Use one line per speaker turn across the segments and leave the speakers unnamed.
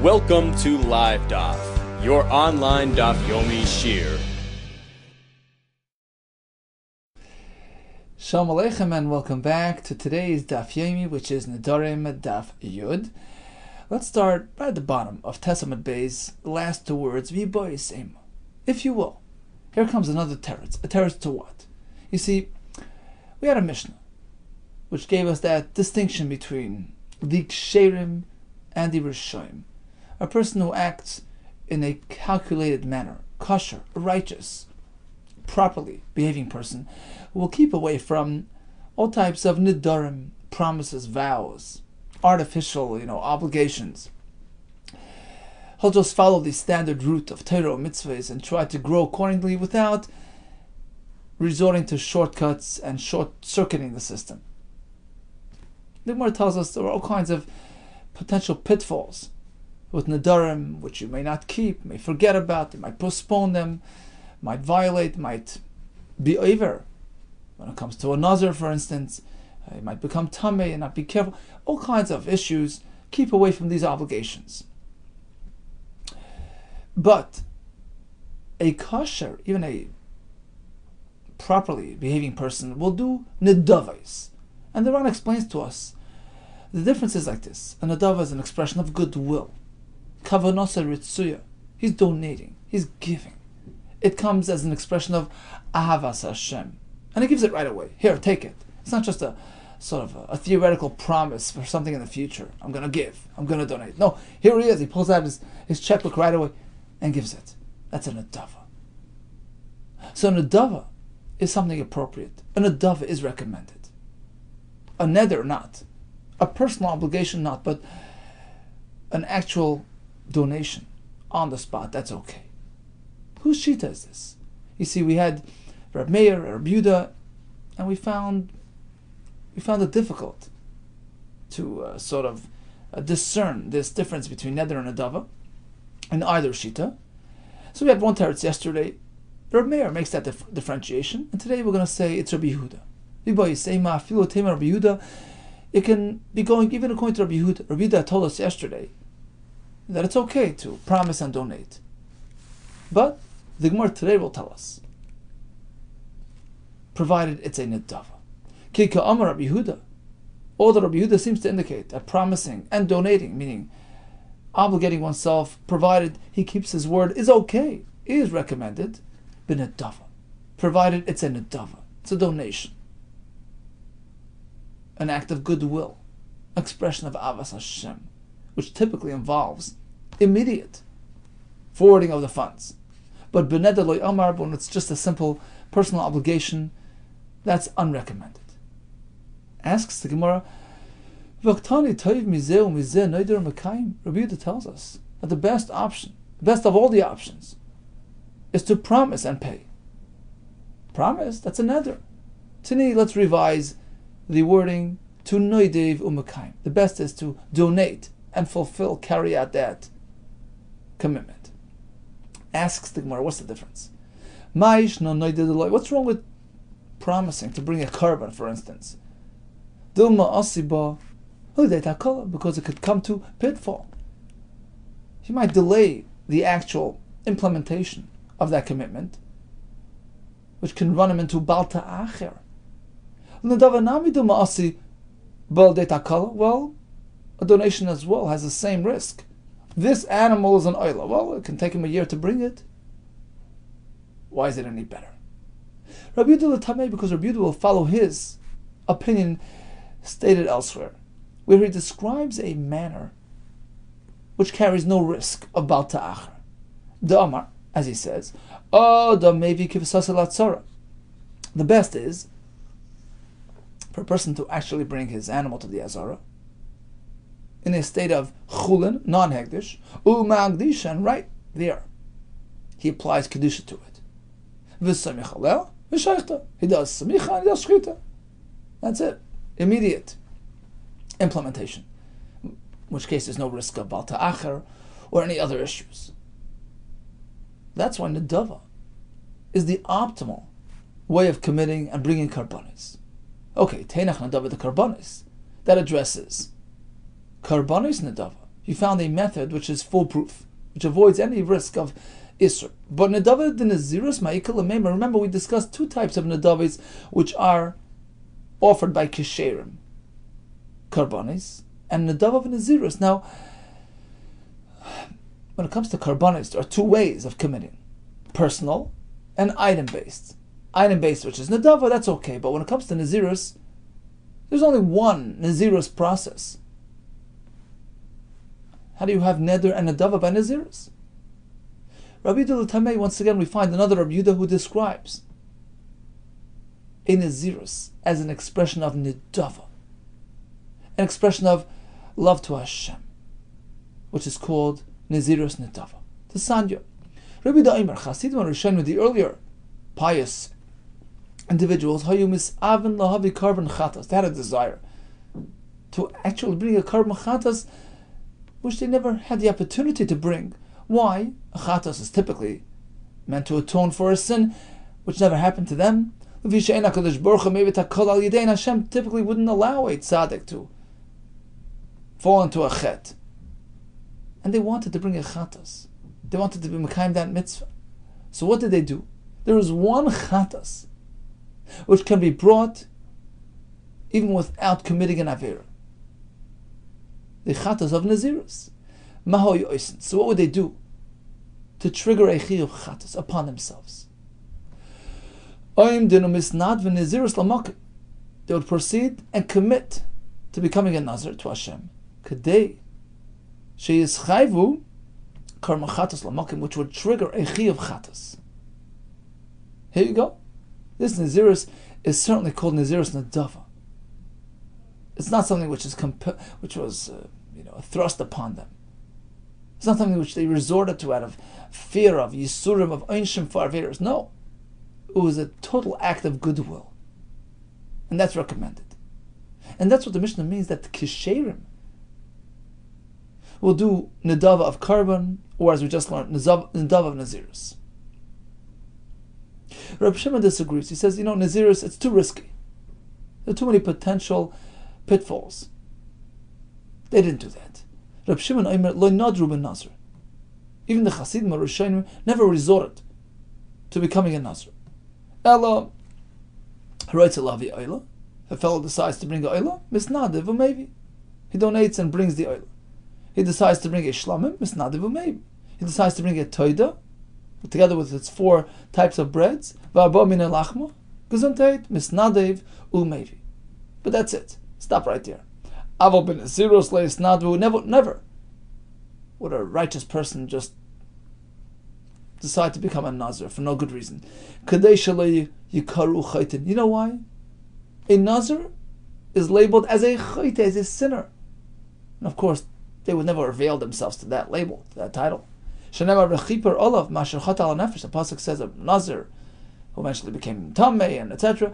Welcome to Live Daf, your online Daf Yomi Shir.
Shalom Aleichem and welcome back to today's Daf Yomi, which is Nedarim Daf Yud. Let's start right at the bottom of Testament Bay's last two words, V'bois Ema. If you will. Here comes another teretz. A teretz to what? You see, we had a Mishnah, which gave us that distinction between the Ksherim and the Rishoim. A person who acts in a calculated manner, kosher, righteous, properly behaving person, will keep away from all types of Nedarim, promises, vows, artificial, obligations. He'll just follow the standard route of Torah or mitzvahs and try to grow accordingly without resorting to shortcuts and short-circuiting the system. The Gemara tells us there are all kinds of potential pitfalls with Nedarim, which you may not keep, may forget about, you might postpone them, might violate, might be over. When it comes to a Nazir, for instance, you might become Tameh and not be careful. All kinds of issues. Keep away from these obligations. But a kosher, even a properly behaving person, will do nedavos. And the Ran explains to us the difference is like this. A nedava is an expression of goodwill. Kavanasa ritzuya. He's donating. He's giving. It comes as an expression of ahavas Hashem. And he gives it right away. Here, take it. It's not just a sort of a theoretical promise for something in the future. I'm going to give. I'm going to donate. No, here he is. He pulls out his checkbook right away and gives it. That's a nedava. So nedava is something appropriate. A nedava is recommended. A neder, not. A personal obligation, not. But an actual donation on the spot, that's okay. Whose shita is this? You see, we had Rabbi Meir, Rabbi Yehuda, and we found it difficult to discern this difference between neder and nedava in either shita. So we had one teretz yesterday. Rabbi Meir makes that differentiation, and today we're going to say it's Rabbi Yehuda. Rabbi Yehuda, it can be going even according to Rabbi Yehuda. Rabbi Yehuda told us yesterday that it's okay to promise and donate. But the Gemara today will tell us, provided it's a nedava. Kika Amar Rabbi Yehuda. All that Rabbi Yehuda seems to indicate that promising and donating, meaning obligating oneself, provided he keeps his word, is okay, is recommended, but nedava. Provided it's a nedava. It's a donation. An act of goodwill. Expression of avas Hashem, which typically involves immediate forwarding of the funds. But b'neder lo amar, when it's just a simple personal obligation, that's unrecommended. Asks the Gemara, Rabbi Yehuda tells us that the best option, the best of all the options, is to promise and pay. Promise, that's a neder. Tini, let's revise the wording to noidev u'mekayim. The best is to donate and fulfill, carry out that commitment. Asks the Gemara, what's the difference? What's wrong with promising to bring a korban, for instance? Because it could come to pitfall. You might delay the actual implementation of that commitment, which can run him into balta acher. Well, a donation as well has the same risk. This animal is an oila. Well, it can take him a year to bring it. Why is it any better? Rabbi Yehuda Tameh, because Rabbi Yehuda will follow his opinion stated elsewhere, where he describes a manner which carries no risk of bal ta'achar. The Amar, as he says, the best is for a person to actually bring his animal to the Azara in a state of chulin, non-hegdish, u'magdish, and right there he applies kedusha to it. He does samicha and he does shchita. That's it. Immediate implementation. In which case there's no risk of bal ta'achar or any other issues. That's why nedava is the optimal way of committing and bringing karbanis. Okay, Teinach Nedava the Karbanis. That addresses Karbanis Nedava. you found a method which is foolproof, which avoids any risk of Isser. But Nedava de Nazirus Ma'ikal L'Meimer, remember we discussed two types of Nedavis which are offered by Kisherim, Karbanis, and Nedava of Nazirus. Now, when it comes to Karbanis, there are two ways of committing: personal and item-based. Item-based, which is Nedava, that's okay, but when it comes to Nazirus, there's only one Nazirus process. How do you have Neder and Nedava by Nazirus? Rabbi Yehuda Kessler, once again, we find another Rabbi Yehuda who describes a Nazirus as an expression of Nedava, an expression of love to Hashem, which is called Nazirus Nedava. The Sun Jun. Rabbi Yehuda Omer, Chasidim and Rishonim, the earlier pious individuals, Hayu Mis'aven Lahavi Karban Chatas, they had a desire to actually bring a Karban Chatas which they never had the opportunity to bring. Why? A Chatas is typically meant to atone for a sin which never happened to them. Hashem typically wouldn't allow a tzaddik to fall into a chet. And they wanted to bring a Chatas. They wanted to be Mekayim that mitzvah. So what did they do? There is one Chatas which can be brought even without committing an Avera. The Chatas of Nazirus. So what would they do to trigger a Chiyuv Chatas upon themselves? They would proceed and commit to becoming a Nazir to Hashem. Kadei sheyischayvu karma Chatas lamakim, which would trigger a Chiyuv Chatas. Here you go. This Nazirus is certainly called Nazirus Nedava. It's not something which is which was thrust upon them. It's not something which they resorted to out of fear of Yisurim, of Einshim for Averas. No. It was a total act of goodwill. And that's recommended. And that's what the Mishnah means, that the Kisherim will do Nedava of Karban, or as we just learned, Nedava of Nazirus. Rabbi Shimon disagrees. He says, Nazirus, it's too risky. There are too many potential pitfalls. They didn't do that. Rabbi Shimon Omer lo nadru ben Nazir. Even the Chasidim or Rishonim never resorted to becoming a Nazir. Ella, if a fellow decides to bring a oila, misnadiv maybe. He donates and brings the oila. He decides to bring a shlamim, misnadiv maybe. He decides to bring a toida, together with its 4 types of breads, v'arba min elachma, gesundheit, misnadiv maybe. But that's it. Stop right there. Aval ben Nazirus leisnadvu, never would a righteous person just decide to become a Nazir for no good reason. Kadei shalei yikaru chaytin. You know why? A Nazir is labeled as a chayte, as a sinner. And of course, they would never avail themselves to that label, to that title. Shenemar v'chiper olav masher chat al nefesh. The pasuk says a Nazir who eventually became tamei and etc.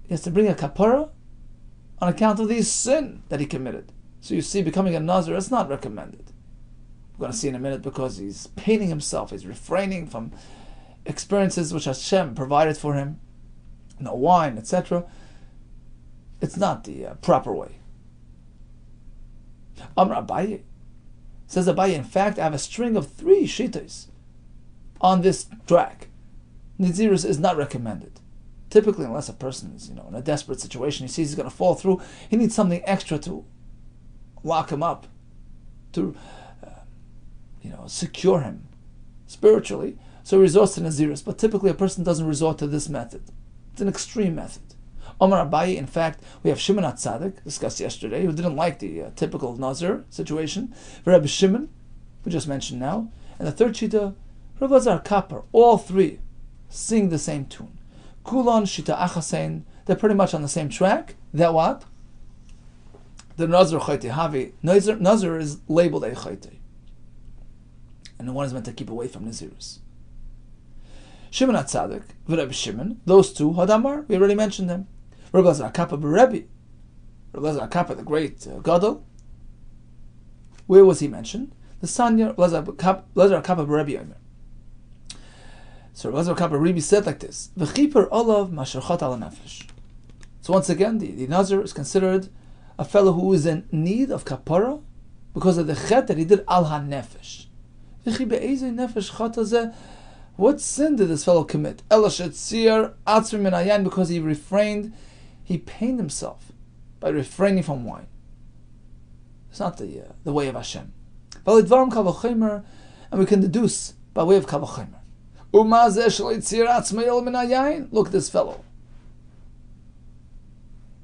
He has to bring a kapara on account of the sin that he committed. So you see, becoming a Nazir is not recommended. We're going to see in a minute, because he's painting himself, he's refraining from experiences which Hashem provided for him, no wine, etc. It's not the proper way. Amr Abaye says, Abaye, in fact, I have a string of 3 shitas on this track. Nazirus is not recommended. Typically, unless a person is, in a desperate situation, he sees he's going to fall through, he needs something extra to lock him up, to secure him spiritually. So he resorts to Nazirus. But typically, a person doesn't resort to this method. It's an extreme method. Omar Abaye, in fact, we have Shimon HaTzadik, discussed yesterday, who didn't like the typical Nazir situation. Rabbi Shimon, we just mentioned now. And the third shita, Rav Lazar Kapar, all 3 sing the same tune. Kulon Shita Achasein, they're pretty much on the same track. That what? The Nazir Chayte Havi. Nazir is labeled a Chayte. And the one is meant to keep away from Nazirus. Shimon HaTzadik, Rabbi Shimon, those 2, Hadamar, we already mentioned them. Rabbi Lazar Kappa B'Rebbe, Rabbi Lazar Kappa, the great Gadol. Where was he mentioned? The Sanya, Lazar Kappa B'Rebbe Omer. So Rabbi Lazar Kappa Rebbe said like this: V'chiper olav masher chat al nefesh. So once again, the Nazir is considered a fellow who is in need of kapara because of the chet that he did al ha-nefesh. What sin did this fellow commit? Because he refrained, he pained himself by refraining from wine. It's not the way of Hashem. And we can deduce by way of Kal V'chomer. Look at this fellow.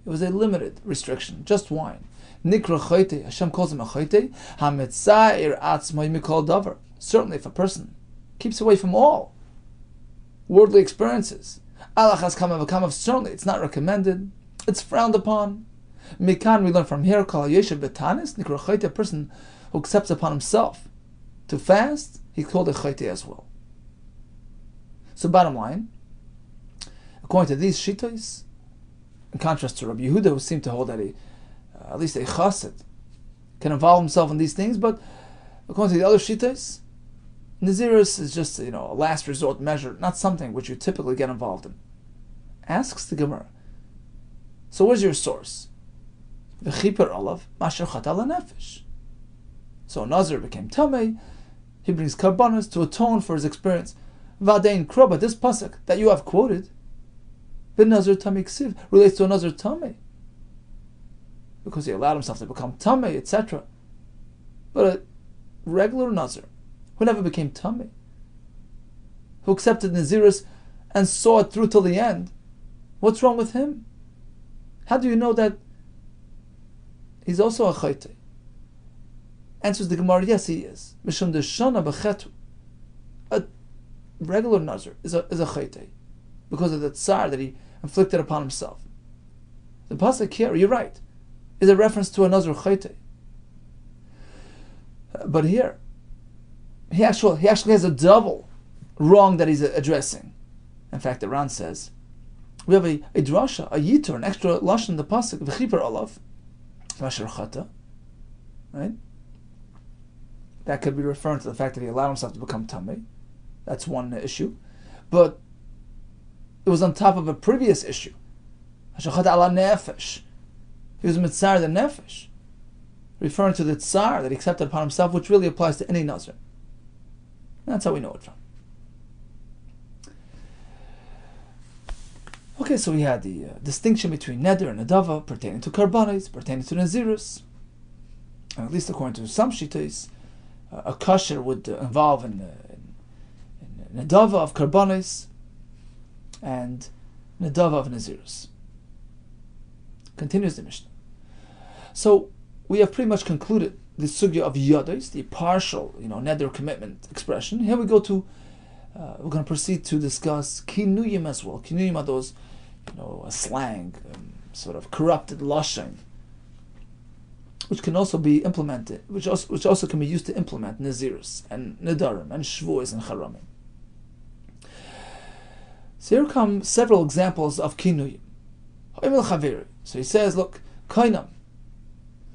It was a limited restriction, just wine. Nikra choite, Hashem calls him a choite. Hametzair atzmai mikol davar. Certainly, if a person keeps away from all worldly experiences, alachas kama v'kama, certainly it's not recommended. It's frowned upon. Mikan, we learn from here, kol yeshev betanis, nikra choite, a person who accepts upon himself to fast, he's called a choite as well. So, bottom line, according to these shittos, in contrast to Rabbi Yehuda, who seemed to hold that at least a chassid can involve himself in these things, but according to the other shittos, Nazirus is just a last resort measure, not something which you typically get involved in. Asks the Gemara, so where's your source? V'chiper olav masher chatal nefesh. So Nazir became tamei. He brings karbanos to atone for his experience. V'adein kroba, this pasuk that you have quoted, v'nazir tamei ksiv, relates to a Nazir tamei, because he allowed himself to become tamei, etc. But a regular Nazir who never became tamei, who accepted Nazirus and saw it through till the end, what's wrong with him? How do you know that he's also a chayte? Answers the Gemara, yes, he is. Mishum deshana b'chetu. A regular Nazir is a chayte because of the tsar that he inflicted upon himself. The pasuk here, you're right, is a reference to a Nazir chayte. But here, he actually has a double wrong that he's addressing. In fact, the Ran says, we have a drasha, a yitur, an extra lashon in the pasuk, v'chiper olav, masher chata, right? That could be referring to the fact that he allowed himself to become tamei. That's one issue. But it was on top of a previous issue. Hashachat ala nefesh. He was mitzar the nefesh, referring to the tsar that he accepted upon himself, which really applies to any Nazir. That's how we know it from. Okay, so we had the distinction between neder and nedava pertaining to karbanis, pertaining to nazirus. And at least according to some shittos, a kasher would involve in nedava of karbanis and nedava of nazirus. Continues the Mishnah. So we have pretty much concluded the sugya of yados, the partial, neder commitment expression. Here we go to, we're going to proceed to discuss kinuyim as well. Kinuyim are those, a slang, sort of corrupted lashon, which can also be implemented, which also can be used to implement nazirus and nedarim and shvuos and charamim. So here come several examples of kinuyim. So he says, look, kainam.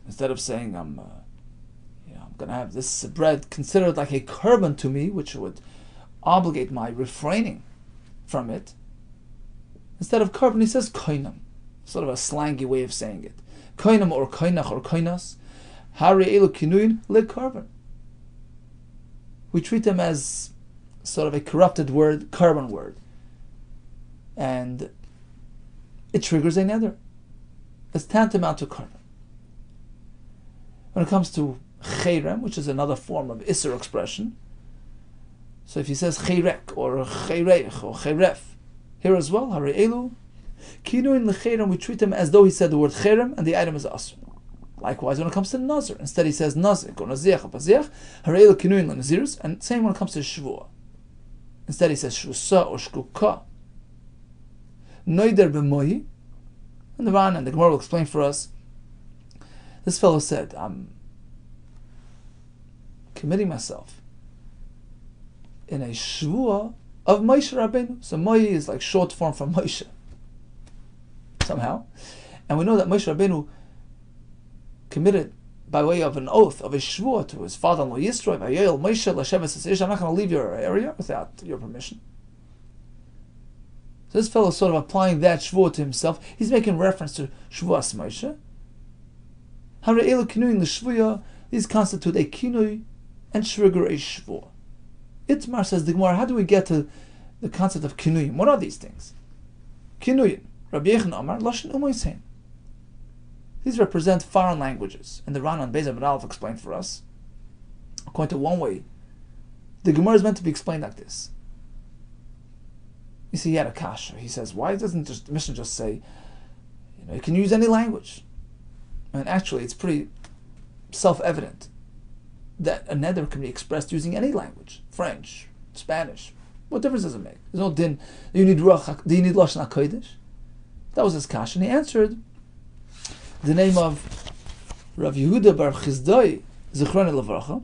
Instead of saying I'm going to have this bread considered like a korban to me, which would obligate my refraining from it. Instead of korban, he says kainam, sort of a slangy way of saying it. Kainam or kainach or kainas, hari elu kinuyin le korban. We treat them as sort of a corrupted word, korban word, and it triggers a neder. It's tantamount to korban. When it comes to cheirem, which is another form of isser expression, so if he says cheirek or cheireich or cheiref, here as well, hare'elu, kinuin lecheirem, we treat him as though he said the word cheirem and the item is asr. Likewise, when it comes to nazir, instead he says nazik or naziach or paziach, hare'elu kinuin lenazirus, and same when it comes to shvua. Instead he says shvusa or shkuka. Noider b'mohi, and the Ran and the Gemara will explain for us. This fellow said, I'm committing myself in a shvua of Moshe Rabbeinu. So Mohi is like short form from Moshe, somehow. And we know that Moshe Rabbeinu committed by way of an oath, of a shvua to his father-in-law Yisro, Vayel Moshe Lashem, I'm not going to leave your area without your permission. So this fellow is sort of applying that shvua to himself. He's making reference to shvuas Moshe. Hare'elu kinuyin l'shvuya These constitute a kinui and shrigur a shvur. Itmar, says the Gemara, how do we get to the concept of kinuyim? What are these things? Kinuyim. Rabbi Yehuda Amar, Lashon Umaysein. These represent foreign languages. And the Ran Beis Amud Aleph explained for us, according to one way, the Gemara is meant to be explained like this. You see, he had a kasha. He says, why doesn't the Mishnah just say, you can use any language? And actually, it's pretty self-evident that a neder can be expressed using any language. French, Spanish. What difference does it make? There's no din. Do you need Lashon HaKodesh? That was his kasha. And he answered the name of Rav Yehuda bar Chizdai, Zichron Levracha.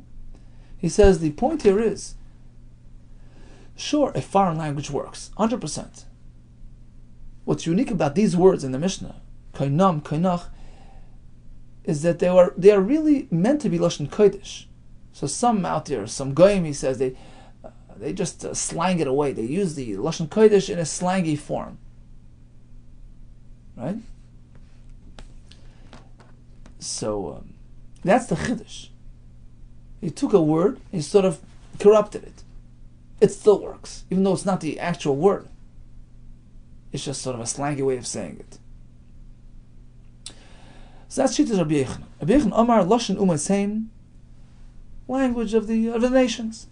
He says the point here is, sure, a foreign language works, 100%. What's unique about these words in the Mishnah, kainam, kainach, is that they are really meant to be Lashon Kodesh. So some out there, some goyim, he says, they just slang it away. They use the Lashon Kodesh in a slangy form. Right? So that's the Chiddush. He took a word, he sort of corrupted it. It still works, even though it's not the actual word. It's just sort of a slangy way of saying it. So that's Shittas Rabbi Yehuda. Rabbi Yehuda Amar Lashon Umaysein, language of the nations,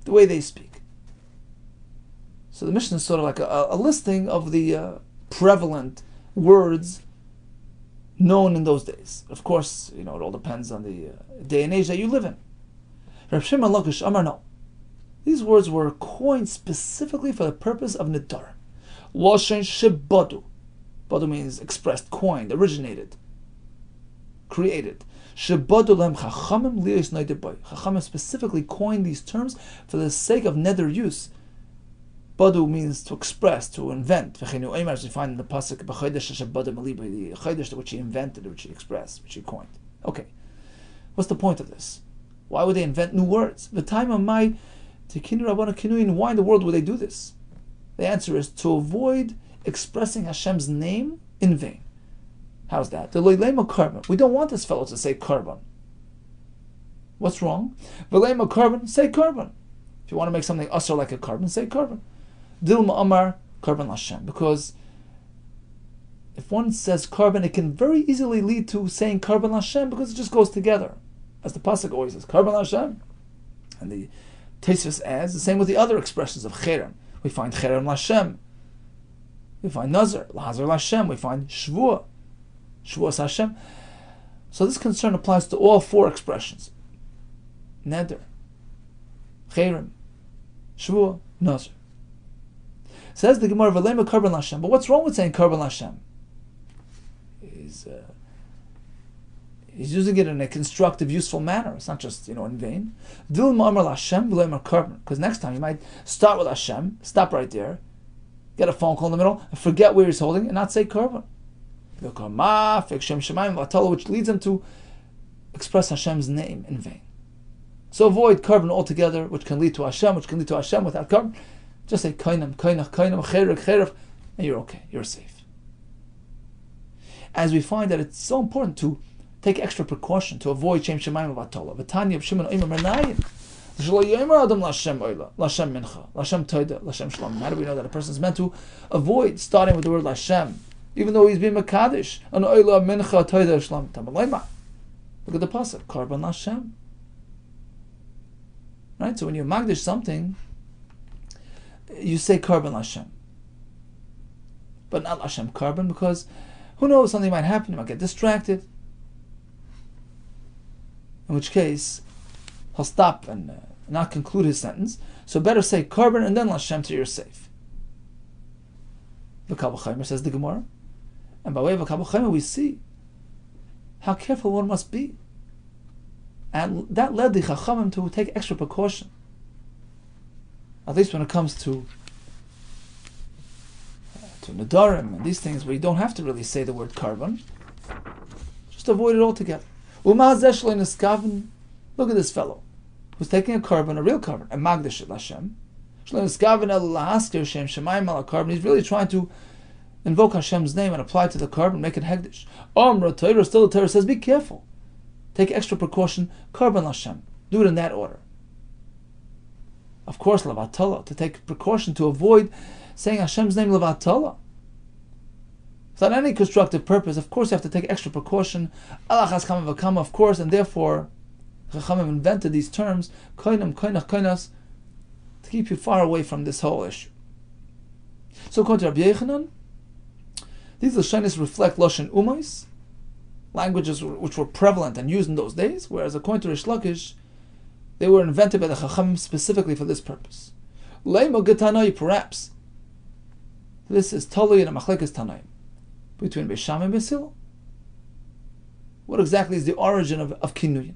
the way they speak. So the Mishnah is sort of like a listing of the prevalent words known in those days. Of course, it all depends on the day and age that you live in. Reb Shimon Lakish Amar, no. These words were coined specifically for the purpose of Nedarim. Lashon shebadu. Badu means expressed, coined, originated, created. Shebadu lem chachamim liyos noidei bay. Chachamim specifically coined these terms for the sake of neder use. Badu means to express, to invent. V'cheinu omer, as we find in the pasuk, b'chodesh shebadu maliba, the chodesh which he invented, which he expressed, which he coined. Okay, what's the point of this? Why would they invent new words? The time of my tikinu rabbanu kinuyin. Why in the world would they do this? The answer is to avoid expressing Hashem's name in vain. How's that? The loilema carbon. We don't want this fellow to say carbon. What's wrong? Loilema carbon. Say carbon. If you want to make something usher like a carbon, say carbon. Dilma Amar carbon Hashem. Because if one says carbon, it can very easily lead to saying carbon Hashem because it just goes together. As the pasuk always says, carbon Hashem. And the Tosfos adds the same with the other expressions of cherem. We find cherem Hashem. We find nazar, lazar Hashem. We find shvua, shvuas Hashem. So this concern applies to all four expressions: neder, cherem, shvua, nazar. Says the Gemara, "V'lema carbon Hashem." But what's wrong with saying carbon Hashem? He's using it in a constructive, useful manner. It's not just in vain. Dilma Amar Hashem v'leimar carbon. Because next time you might start with Hashem, stop right there, get a phone call in the middle, and forget where he's holding, and not say carbon. Which leads him to express Hashem's name in vain. So avoid carbon altogether, which can lead to Hashem, without carbon. Just say kainam, kainach, kainam, cherek, cheref, and you're okay. You're safe. As we find that it's so important to take extra precaution to avoid Shem Shemayim Vatala. V'tanya Shimon Omer Mernayin. Shlo Yomer Adam Lashem Oila, Lashem Mincha, Lashem Toida, Lashem Shalom. How do we know that a person is meant to avoid starting with the word Lashem, even though he's being Makadish? An Oila Mincha Toida Shalom Tamalayma. Look at the pasuk, Karban Lashem. Right. So when you Magdish something, you say Karban Lashem, but not Lashem Karban, because who knows, something might happen. You might get distracted. In which case, he'll stop and not conclude his sentence. So better say carbon and then Lashem till you're safe. The Kabbalah Chaimer, says the Gemara. And by way of a Kabbalah Chaimer, we see how careful one must be. And that led the Chachamim to take extra precaution. At least when it comes to Nedarim and these things where you don't have to really say the word carbon. Just avoid it altogether. Look at this fellow who's taking a carbon, a real carbon, and magdish it Hashem. He's really trying to invoke Hashem's name and apply to the carbon, make it hegdish. Still the Torah says, be careful. take extra precaution, Karban Lashem. Do it in that order. Of course, Levatala, to take precaution to avoid saying Hashem's name Levatala. Without any constructive purpose, of course you have to take extra precaution. Allah has come v'kama, of course, and therefore Chachamim invented these terms, koinam, koinach, koinas, to keep you far away from this whole issue. So according to Rabbi Yechanan, these Lashonis reflect Lashon Umais, languages which were prevalent and used in those days, whereas according to Rish Lakish, they were invented by the Chachamim specifically for this purpose. Leimo Getanoi, perhaps. This is Tolui and a Machlekes Tanaim between Beis Shammai and Beis Hillel. What exactly is the origin of Kinuyin?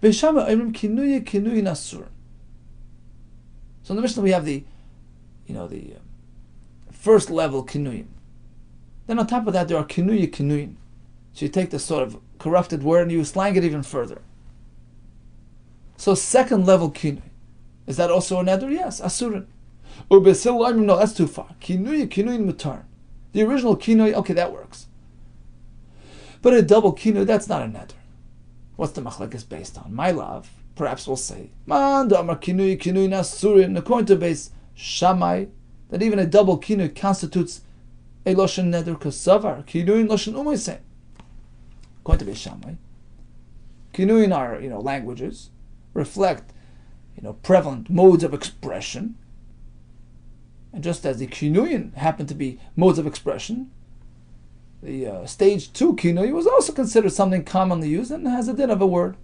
Beis Shammai Oimrim Kinuyin Asur. So in the Mishnah we have the first level Kinuyin. Then on top of that there are Kinuyin. So you take this sort of corrupted word and you slang it even further. So second level Kinuy. Is that also a neder? Yes, Asurin. Beis Hillel Oimrim, no, that's too far. Kinuyin Mutar. The original Kinuy, okay, that works. But a double Kinuy, that's not a neder. What's the machlekes based on? My love, perhaps we'll say, Man Damar Kinuy Nasurin, according to Beis Shammai, that even a double Kinuy constitutes a Loshen neder kasavar. Kinuyin Loshen Umaysein. According to Beis Shammai, Kinuyin are, languages, reflect, prevalent modes of expression. And just as the Kinuyin happened to be modes of expression, the stage 2 Kinuy was also considered something commonly used and has a din of a word,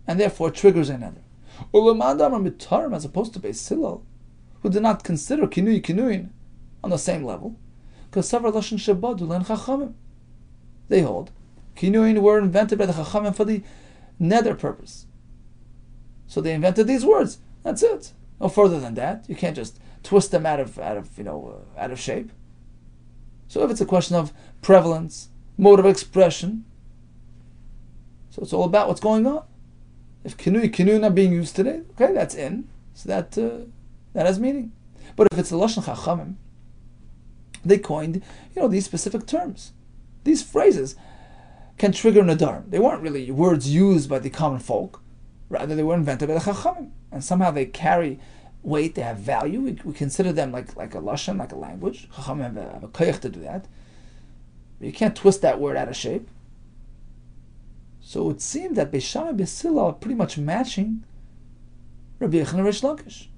and therefore triggers another. Ulamandam Mitarim, as opposed to Beis Hillel, who did not consider Kinuyin on the same level, because Savar Lashon Shabadu Len Chachamim. They hold Kinuyin were invented by the Chachamim for the nether purpose. So they invented these words. That's it. No further than that. You can't just twist them out of shape. So if it's a question of prevalence, mode of expression, so it's all about what's going on. If Kinuyin are being used today, okay, that's in. So that has meaning. But if it's the Lashon Chachamim, they coined, these specific terms. These phrases can trigger Nedarim. They weren't really words used by the common folk. Rather, they were invented by the Chachamim. And somehow they carry weight, they have value. We consider them like a Lashon, like a language. Chachamim have a koyach to do that. But you can't twist that word out of shape. So it would seem that Beis Shammai and Beis Hillel are pretty much matching Rabbi Yehuda and Rish Lakish.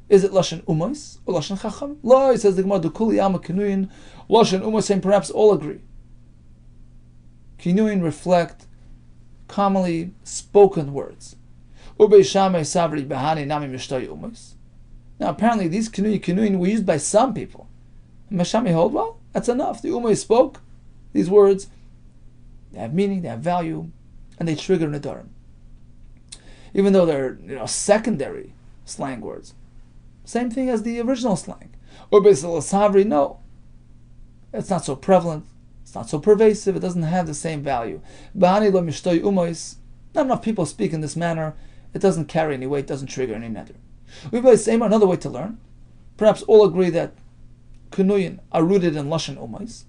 Is it Lashon Umos or Lashon Chacham? Lo, he says the Gemara, Dukuli Yama Kinuyin, Lashon Umos, and perhaps all agree. Kinuyin reflect commonly spoken words. Ubeis Shammai Savri Bahani Nami Mishtoy Umos. Now apparently these Kinuyin were used by some people. And Beis Shammai hold, well, that's enough. The Umos spoke these words, they have meaning, they have value, and they trigger Nedarim. Even though they're secondary slang words. Same thing as the original slang. Ubeis Savri, no. It's not so prevalent, it's not so pervasive, it doesn't have the same value. Bahani lo mishtoy umos, not enough people speak in this manner, it doesn't carry any weight, doesn't trigger any neder. We by same another way to learn. Perhaps all agree that Kinuyin are rooted in Lashon Umos.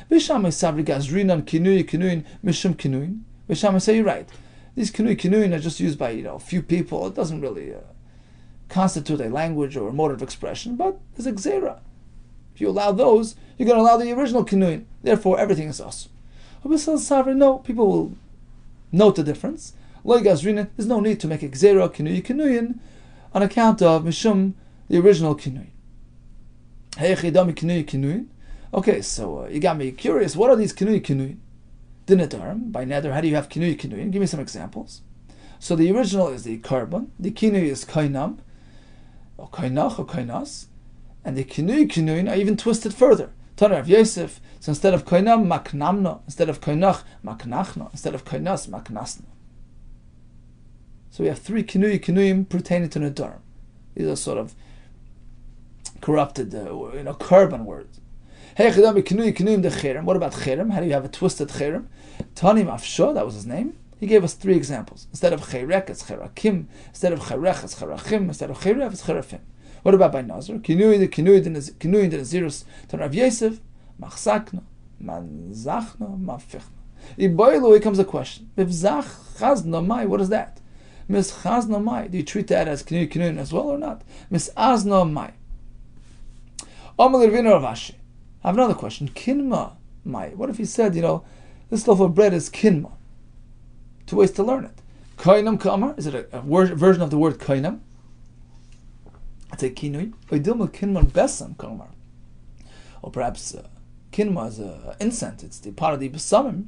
Beis Shammai Savri Gazrinan Kinuyin Mishum Kinuyin. Beis Shammai say you're right. These Kinuyin are just used by a few people. It doesn't really constitute a language or a mode of expression, but there's a gzera. If you allow those, you're going to allow the original Kinuyin. Therefore, everything is us. Beis Savri, no, people will note the difference. Loi Gazrinan, there's no need to make a gzera Kinuyin on account of Mishum, the original Kinuyin. Okay, so you got me curious. What are these Kinuyin? The Nedarim, by Neder, how do you have Kinuyin? Give me some examples. So the original is the Karban, the Kinuy is Kainam, or Kainach, or Kainas, and the Kinuyin are even twisted further. Tana of Yosef, so instead of Kainam, Maknamno, instead of Kainach, Maknachno, instead of Kainas, Maknasno. So we have three Kinuyim pertaining to Nedarim. These are sort of corrupted, Karban words. What about Cherem? How do you have a twisted Cherem? Tanim Afsho, that was his name. He gave us three examples. Instead of Cherek, it's Cherakim. Instead of Cherech, it's Cherachim. Instead of Cherev, it's Cherefim. What about by Nazar? Kinuyin the Nazirus. Tan Rav Yosef, Machsakno, Manzachno, Mafichno. Iboilu comes a question. Mivzach chazna mai, what is that? Mis chazna mai, do you treat that as kinui as well or not? Mis azna mai. Omer Ravina Rav Ashi. I have another question. Kinma mai. What if he said, this loaf of bread is kinma? Two ways to learn it. Kainam kamar. Is it a version of the word kainam? It's a kinui. Oidilma kinma besam kamar. Or perhaps kinma is incense. It's the part of the besamim.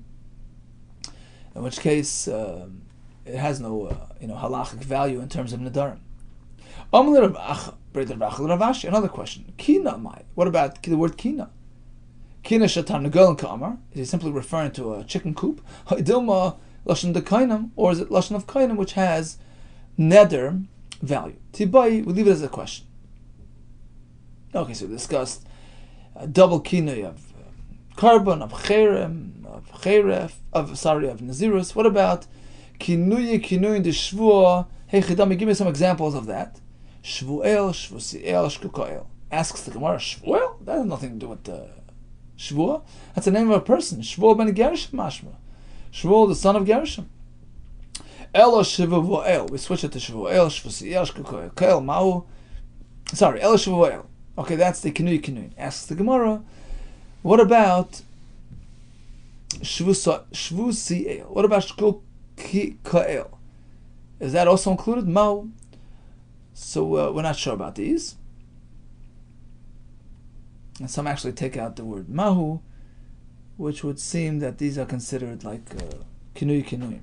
In which case, it has no halachic value in terms of nedarim. Another question. Kina mai. What about the word kina? Kina shatan negolan kamar. Is he simply referring to a chicken coop? Dilma lashon de kainam, or is it lashon of kainam which has neder value? Tibai, we leave it as a question. Okay, so we discussed a double kinui of carbon, of cherem, of cheref, of nazirus. What about kinui de shvua? Hey Chidami, give me some examples of that. Shvuel, shvusiel, shkukoel. Asks the Gemara, Shvuel? That has nothing to do with Shvua. That's the name of a person. Shvuel ben Gershom mashma. Shvuel, the son of Gershom. Elo shvuel. We switch it to Shvuel, shvusiel, shkukoel. Koel mau. Sorry, Elo shvuel. Okay, that's the kinui. Asks the Gemara, what about shvusiel? What about shkukoel? Is that also included? Mau. So we're not sure about these. And some actually take out the word mahu, which would seem that these are considered like kinui.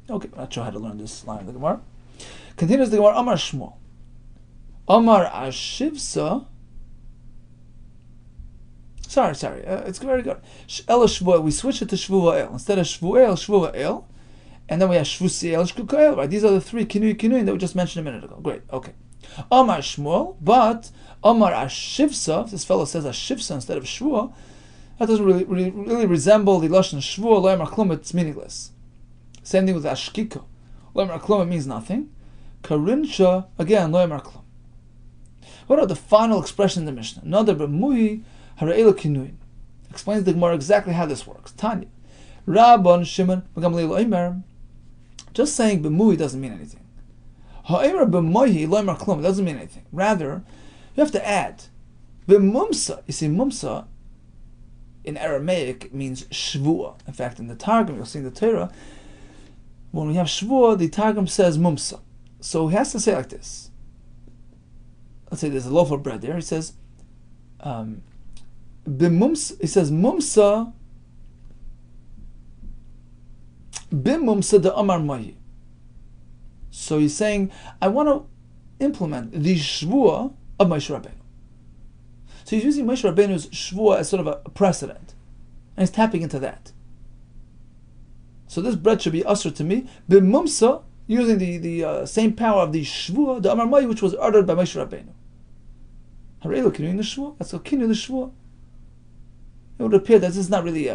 Okay, I'm not sure how to learn this line of the Gemara. Continues the Gemara, Amar Shmuel. Amar Ashivsa. Sorry, it's very good. El Shvuel, we switch it to Shvuel. Instead of Shvuel. And then we have Shvusiel, Shkukoel, right? These are the three kinui that we just mentioned a minute ago. Great, okay. Amar Shmuel, but Amar Ashivsa, this fellow says Ashivsa instead of Shvua, that doesn't really resemble the Lashon Shvua, Lo Yamar Klum, it's meaningless. Same thing with Ashkiko. Lo Yamar Klum, it means nothing. Karinsha, again, Lo Yamar Klum. What are the final expression in the Mishnah? Nada b'mui hara'elu kinuin. Explains the Gemara exactly how this works. Tanya. Rabban Shimon Gamliel Omer. Just saying b'mui doesn't mean anything. Ha'emer b'mohi lo yamar klum doesn't mean anything. Rather, you have to add b'mumsa. You see, mumsa in Aramaic means shvua. In fact, in the Targum, you'll see in the Torah, when we have shvua, the Targum says mumsa. So he has to say like this. Let's say there's a loaf of bread there. He says b'mumsa. He says mumsa. B'mumsa de amar mahi. So he's saying, I want to implement the shvua of Moshe Rabbeinu. So he's using Moshe Rabbeinu's shvua as sort of a precedent, and he's tapping into that. So this bread should be usher to me, b'mumsa, using the same power of the shvua, the amar mahi, which was uttered by Moshe Rabbeinu. Harei lo kinui the shvua. That's a kinui the shvua. It would appear that this is not really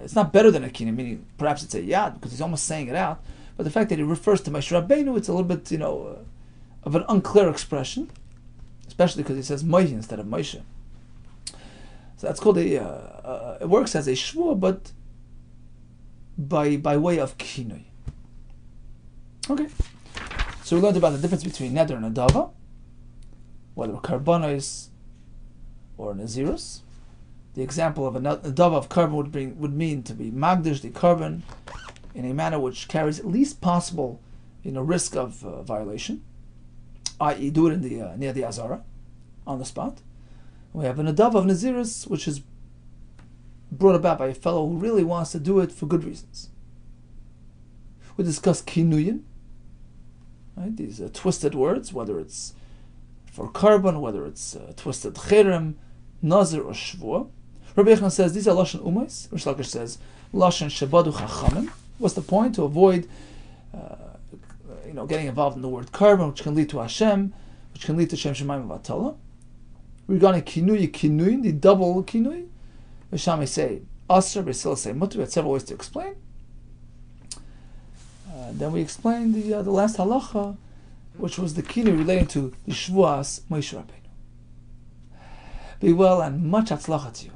it's not better than a kinui, meaning perhaps it's a yad, because he's almost saying it out. But the fact that he refers to Moshe Rabbeinu, it's a little bit, of an unclear expression, especially because he says Moshe instead of Moshe. So that's called it works as a shvua, but by way of kinui. Okay. So we learned about the difference between neder and adava, whether karbanos or nazirus. The example of a dove of carbon would mean to be magdish the carbon in a manner which carries least possible, risk of violation, i.e., do it in the near the azara, on the spot. We have an dove of nazirus, which is brought about by a fellow who really wants to do it for good reasons. We discuss kinuyin, right? These twisted words, whether it's for carbon, whether it's twisted cherem, nazir, or shvua. Rabbi Yehuda says these are lashon umais. Rish Lakish says lashon shabadu chachamim. What's the point? To avoid, getting involved in the word carbon, which can lead to Hashem, which can lead to Shem Shemayim Vatala. Regarding kinui, the double kinui, Vishami say aser, Basil say mutu. We had several ways to explain. Then we explained the last halacha, which was the kinui relating to the shvuas Moshe Rabbeinu. Be well and much hatzlacha to you.